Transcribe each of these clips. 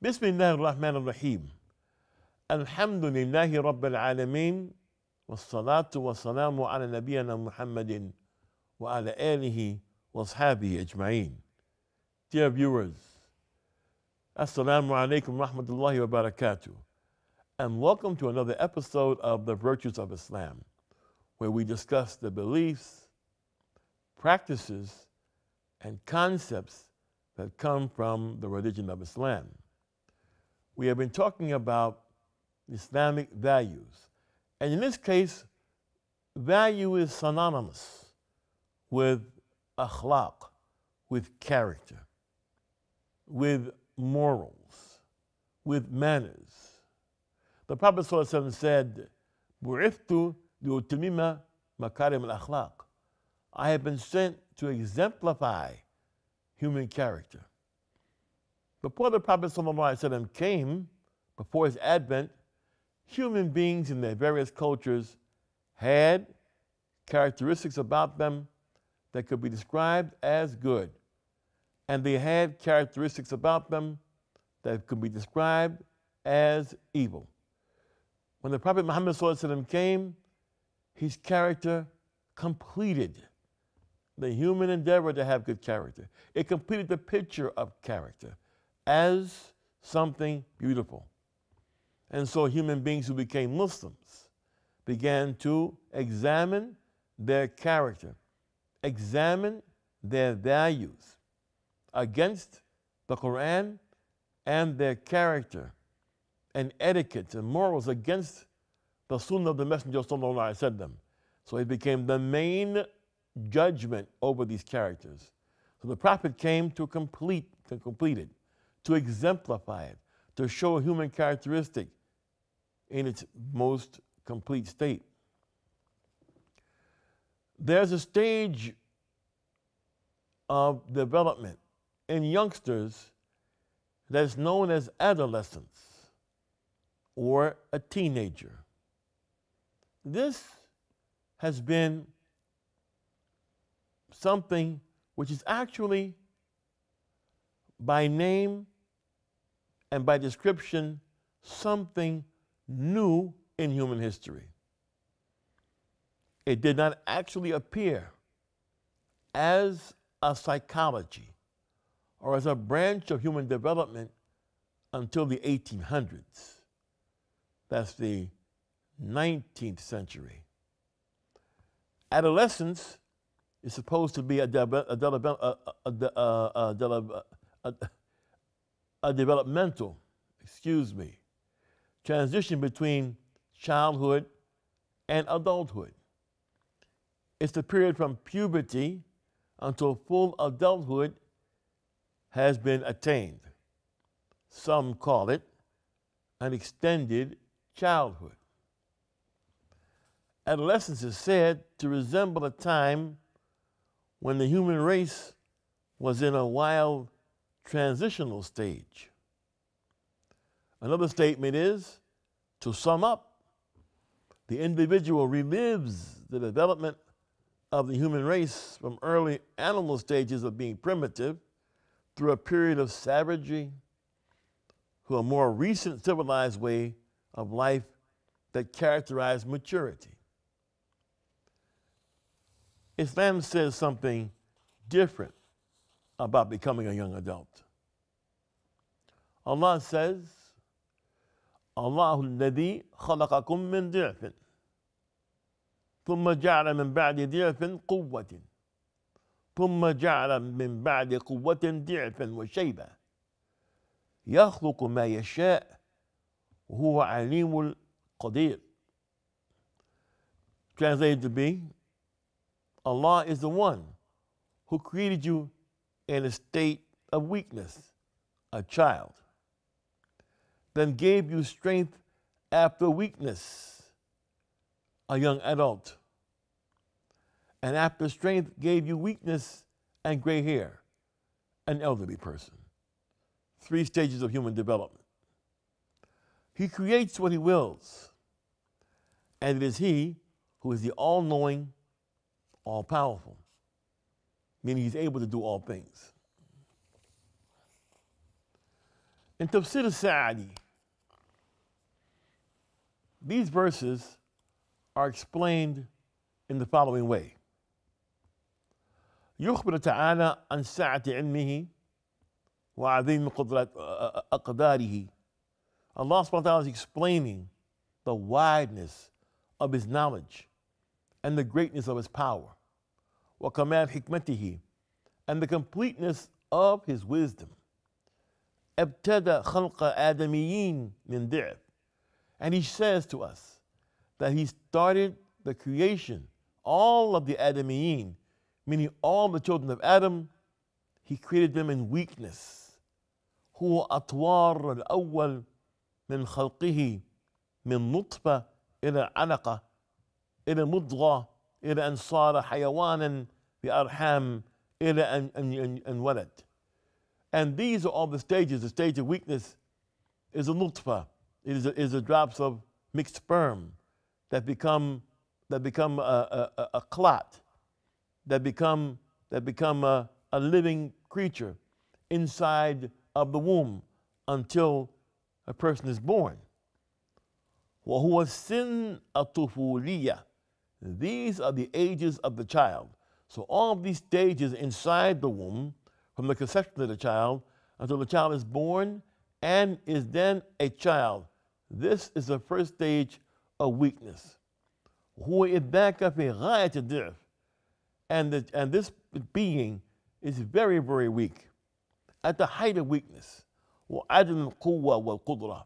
بسم الله الرحمن الرحيم. الحمد لله رب العالمين، والصلاة والسلام على نبينا محمد وعلى آله وأصحابه أجمعين. Dear viewers, Assalamu alaikum rahmatullahi wa barakatuh, and welcome to another episode of The Virtues of Islam, where we discuss the beliefs, practices, and concepts that come from the religion of Islam. We have been talking about Islamic values, and in this case, value is synonymous with akhlaq, with character, with morals, with manners. The Prophet ﷺ said, "Bu'ithtu li'utammima makarim al-akhlaq." I have been sent to exemplify human character. Before the Prophet ﷺ came, before his advent, human beings in their various cultures had characteristics about them that could be described as good, and they had characteristics about them that could be described as evil. When the Prophet Muhammad ﷺ came, his character completed the human endeavor to have good character. It completed the picture of character as something beautiful. And so human beings who became Muslims began to examine their character, examine their values against the Quran, and their character and etiquette and morals against the Sunnah of the Messenger sallallahu alaihi wasallam. So it became the main judgment over these characters. So the Prophet came to complete it, to exemplify it, to show a human characteristic in its most complete state. There's a stage of development in youngsters that's known as adolescence or a teenager. This has been something which is actually by name and by description something new in human history. It did not actually appear as a psychology or as a branch of human development until the 1800s. That's the 19th century. Adolescence is supposed to be a developmental, transition between childhood and adulthood. It's the period from puberty until full adulthood has been attained. Some call it an extended childhood. Adolescence is said to resemble a time when the human race was in a wild transitional stage. Another statement is, to sum up, the individual relives the development of the human race from early animal stages of being primitive through a period of savagery to a more recent civilized way of life that characterized maturity. Islam says something different about becoming a young adult. Allah says, Allahu alladhi khalaqakum min di'fin thumma ja'ala min ba'di di'fin quwwatin thumma ja'ala min ba'di quwwatin di'fin wa shayba yakhluqu ma yasha' wa huwa alimul qadir. Translated to be, Allah is the one who created you in a state of weakness, a child, then gave you strength after weakness, a young adult, and after strength gave you weakness and gray hair, an elderly person. 3 stages of human development. He creates what he wills, and it is he who is the all-knowing, all-powerful, meaning he's able to do all things. In Tafsir al-Sa'adi, these verses are explained in the following way. يخبر تعالى عن سعة علمه وعظيم أقداره. Allah subhanahu wa ta'ala is explaining the wideness of His knowledge and the greatness of His power. وكمال حكمته, and the completeness of His wisdom. ابتدى خلق آدميين من ضعف. And He says to us that He started the creation, all of the Adamiyin, meaning all the children of Adam, He created them in weakness. هو أطوار الأول من خلقه من نطفة إلى علقة إلى مضغة إلى أن صار حيوانا بأرحام إلى أن ولد. And these are all the stages. The stage of weakness is a nutfa. It is the drops of mixed sperm that become a clot, that become a living creature inside of the womb until a person is born. وهو سن الطفولية. These are the ages of the child. So all of these stages inside the womb, from the conception of the child until the child is born and is then a child, this is the first stage of weakness. هو إذاك في غاية الضعف. And this being is very, very weak, at the height of weakness. وعدم القوة والقدرة.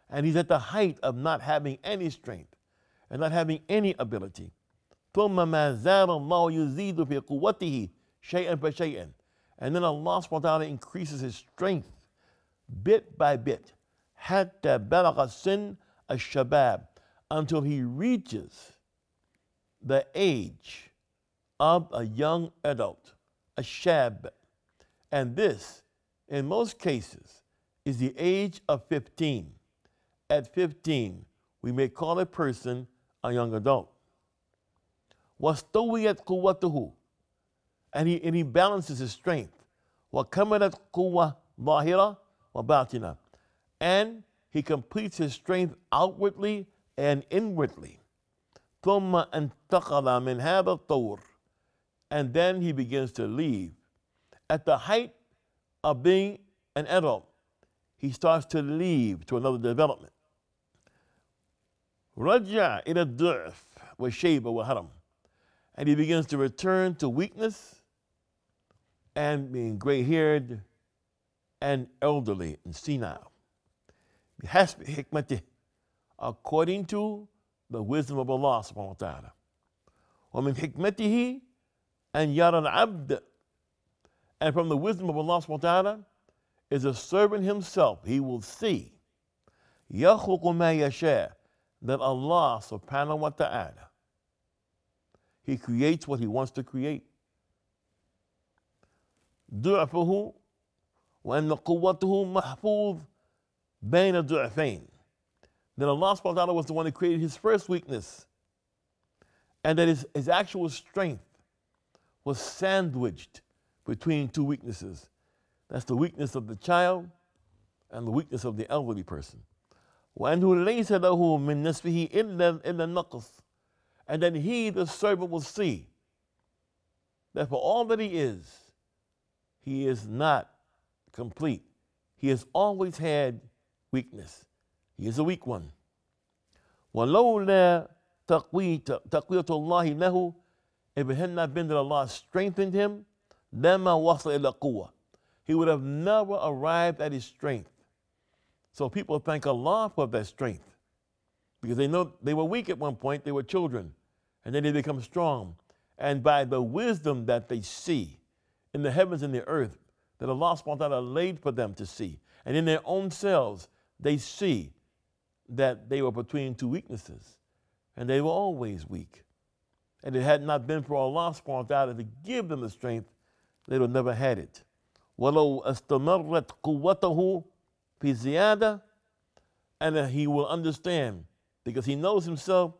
And he's at the height of not having any strength and not having any ability. ثم ما زال الله يزيد في قوته شيئا فشيئا. And then Allah subhanahu wa ta'ala increases His strength bit by bit. حتى بلغ سن الشباب, until He reaches the age of a young adult, a shab. And this, in most cases, is the age of 15. At 15, we may call a person a young adult. وَاسْتَوِيَتْ قُوَّتُهُ, and he balances his strength. وَكَمَلَتْ قُوَّةٌ ظَاهِرَةٌ وَبَاطِنَةٌ, and he completes his strength outwardly and inwardly. ثُمَّ انتقل من هذا الطور, and then he begins to leave. At the height of being an adult, he starts to leave to another development. رجع إلى الضعف والشيبة والهرم, and he begins to return to weakness and being gray-haired and elderly and senile. بحسب حكمته, according to the wisdom of Allah subhanahu wa ta'ala. ومن حكمته أن يرى العبد, and from the wisdom of Allah subhanahu wa ta'ala is a servant himself. He will see يخلق ما يشاء, that Allah subhanahu wa ta'ala, He creates what He wants to create. ضعفه وأن قوته محفوظ بين ضعفين. That Allah subhanahu wa ta'ala was the one who created His first weakness, and that his actual strength was sandwiched between two weaknesses. That's the weakness of the child and the weakness of the elderly person. وأنه ليس له من نسبه إلا النقص, and then he, the servant, will see that for all that he is not complete. He has always had weakness. He is a weak one. ولولا تقوية الله له, if it had not been that Allah strengthened him, لما وصل إلى قوة, he would have never arrived at his strength. So people thank Allah for that strength, because they know they were weak at one point. They were children, and then they become strong. And by the wisdom that they see in the heavens and the earth, that Allah subhanahu wa ta'ala laid for them to see, and in their own selves, they see that they were between two weaknesses, and they were always weak. And it had not been for Allah subhanahu wa ta'ala to give them the strength, they would have never had it. وَلَوْ أَسْتَمَرَّتْ قُوَّتَهُ في زيادة, and he will understand, because he knows himself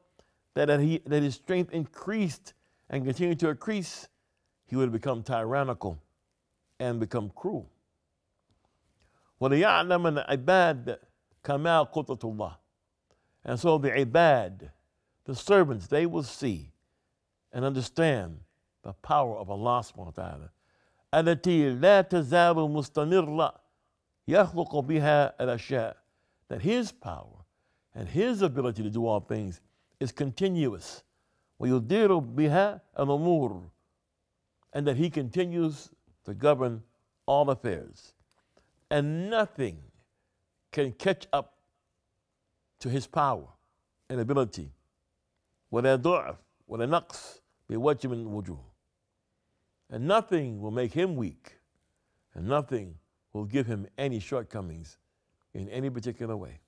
that his strength increased and continued to increase, he would become tyrannical and become cruel. وَلِيَعْلَمَ الْعِبَادِ كَمَا قُدْرَةُ اللَّهِ. And so the ibad, the servants, they will see and understand the power of Allah subhanahu wa ta'ala. التي لا تزال مستمرة يخلق بها الأشياء. That His power and His ability to do all things is continuous. ويدير بها الأمور. And that He continues to govern all affairs. And nothing can catch up to His power and ability. ولا ضعف ولا نقص بوجه من الوجوه. And nothing will make Him weak, and nothing will give Him any shortcomings in any particular way.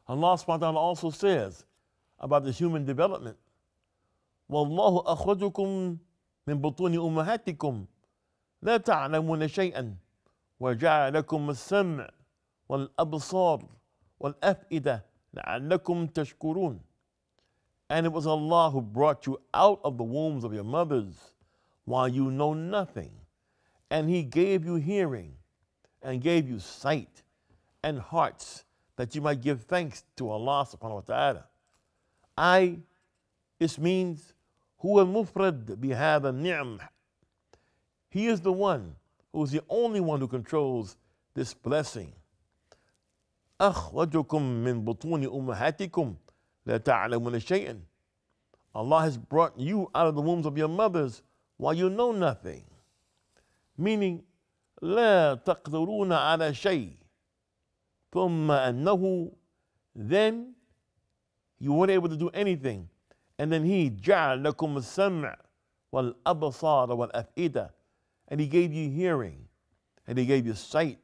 Allah subhanahu wa ta'ala also says about the human development, وَاللَّهُ أَخْرَجُكُم مِّن بُطُونِ أُمَّهَاتِكُمْ لَا تَعْلَمُونَ شَيْئًا وَجَعَلَ لَكُمُ السَّمْعَ وَالْأَبْصَارَ وَالْأَفْئِدَةَ لَعَلَّكُمْ تَشْكُرُونَ. And it was Allah who brought you out of the wombs of your mothers while you know nothing. And He gave you hearing and gave you sight and hearts that you might give thanks to Allah subhanahu wa ta'ala. This means هو المفرد بهذا النعم. He is the one who is the only one who controls this blessing. أخرجكم من بطون أمهاتكم لا تعلمون شيئا. Allah has brought you out of the wombs of your mothers while you know nothing. Meaning, لا تقدرون على شيء ثم أنه, then you weren't able to do anything, and then He جعل لكم السمع والأبصار والأفئدة, and He gave you hearing, and He gave you sight,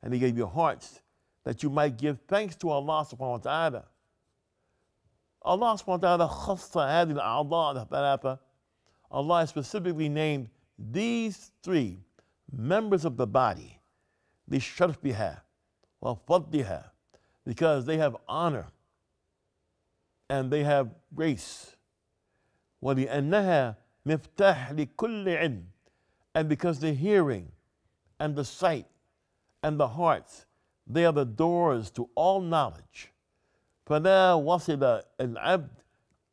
and He gave you hearts, that you might give thanks to Allah subhanahu wa ta'ala. Allah subhanahu wa ta'ala خص هذه الأعضاء الثلاثة. Allah has specifically named these three members of the body لشرفها وفضلها, because they have honor and they have grace. ولأنها مفتاح لكل علم, and because the hearing and the sight and the hearts, they are the doors to all knowledge. فلا وصل العبد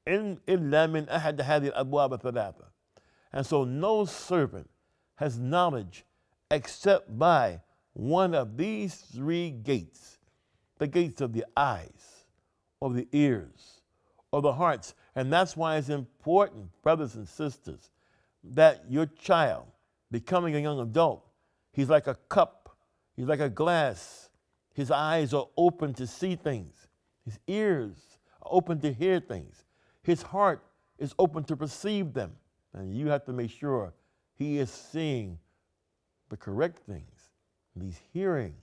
إلا من أحد هذه الأبواب الثلاثة. And so no servant has knowledge except by one of these three gates: the gates of the eyes, or the ears, or the hearts. And that's why it's important, brothers and sisters, that your child, becoming a young adult, he's like a cup, he's like a glass. His eyes are open to see things. His ears are open to hear things. His heart is open to perceive them. And you have to make sure he is seeing the correct things. And he's hearing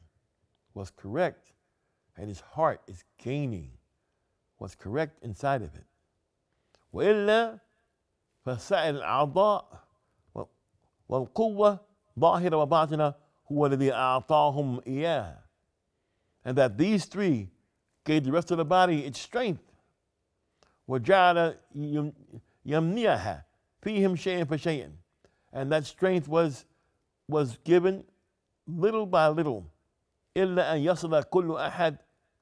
what's correct, and his heart is gaining what's correct inside of it. وإلا فسائر الأعضاء والقوة ظاهرة وباطنة هو الذي أعطاهم إياها. And that these three gave the rest of the body its strength. وجعل يمنيها فيهم شيئا فشيئا. And that strength was given little by little. إلا أن يصل كل أحد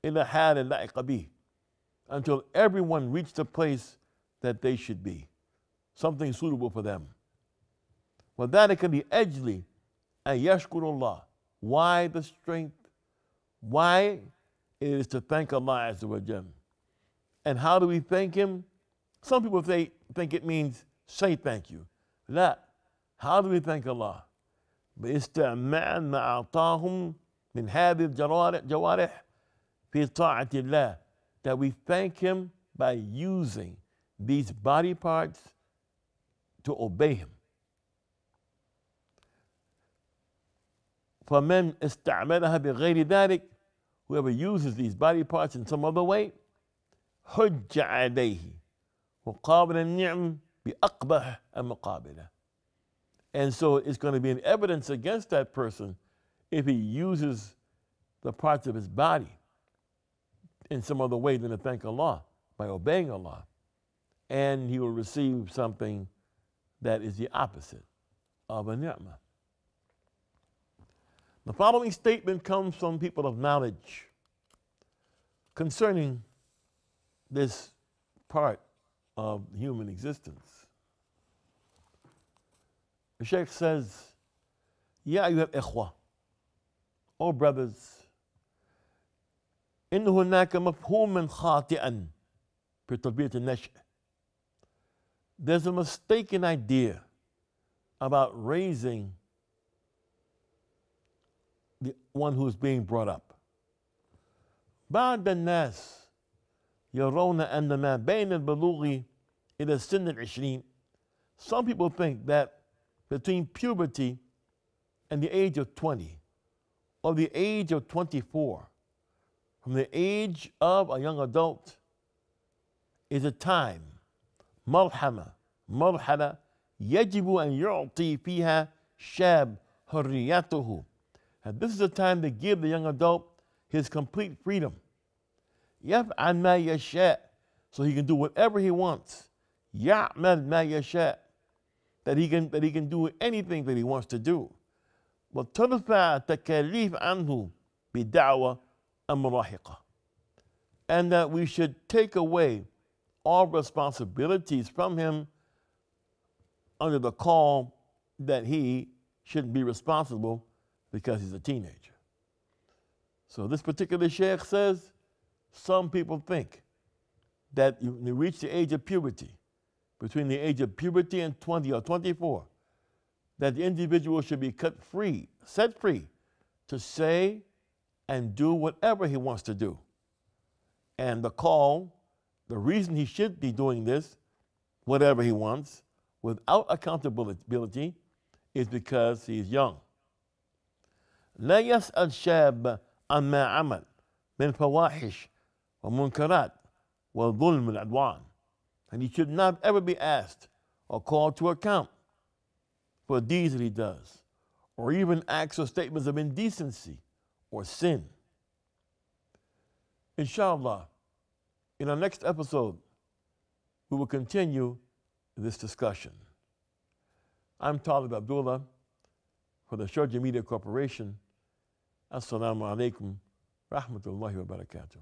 إلى حال لائق به, until everyone reached the place that they should be, something suitable for them. وذلك لأجل أن يشكر الله. Why the strength? Why? It is to thank Allah Azza wa Jal. And how do we thank Him? Some people think it means say thank you. لا. How do we thank Allah? باستعمال ما أعطاهم من هذه الجوارح في طاعة الله. That we thank Him by using these body parts to obey Him. فمن استعملها بغير ذلك, whoever uses these body parts in some other way, حج عليه وقابل النعم بأقبح المقابلة. And so it's going to be an evidence against that person if he uses the parts of his body in some other way than to thank Allah, by obeying Allah. And he will receive something that is the opposite of a ni'mah. The following statement comes from people of knowledge concerning this part of human existence. The Sheikh says, Ya ayyuha al-ikhwa, O brothers, إن هناك مفهوما خاطئا في تربية النشء. There's a mistaken idea about raising the one who's being brought up. بعض الناس يرون أن ما بين البلوغ إلى سن العشرين. Some people think that between puberty and the age of 20 or the age of 24, from the age of a young adult, is a time, مرحلة يجب أن يعطي فيها شاب حريته. And this is the time to give the young adult his complete freedom. يفعل ما يشاء, so he can do whatever he wants. يعمل ما يشاء, that he can do anything that he wants to do. وترفع التكاليف عنه بدعوى المراهقة. And that we should take away all responsibilities from him under the call that he shouldn't be responsible because he's a teenager. So this particular sheikh says some people think that when you reach the age of puberty, between the age of puberty and 20 or 24, that the individual should be set free to say and do whatever he wants to do. And the reason he should be doing this, whatever he wants, without accountability, is because he's young. لا يسأل شاب عما عمل من فواحش ومنكرات والظلم والعدوان. And he should not ever be asked or called to account for deeds that he does, or even acts or statements of indecency or sin. Inshallah, in our next episode, we will continue this discussion. I'm Talib Abdullah for the Sharjah Media Corporation. Assalamu alaikum rahmatullahi wa barakatuh.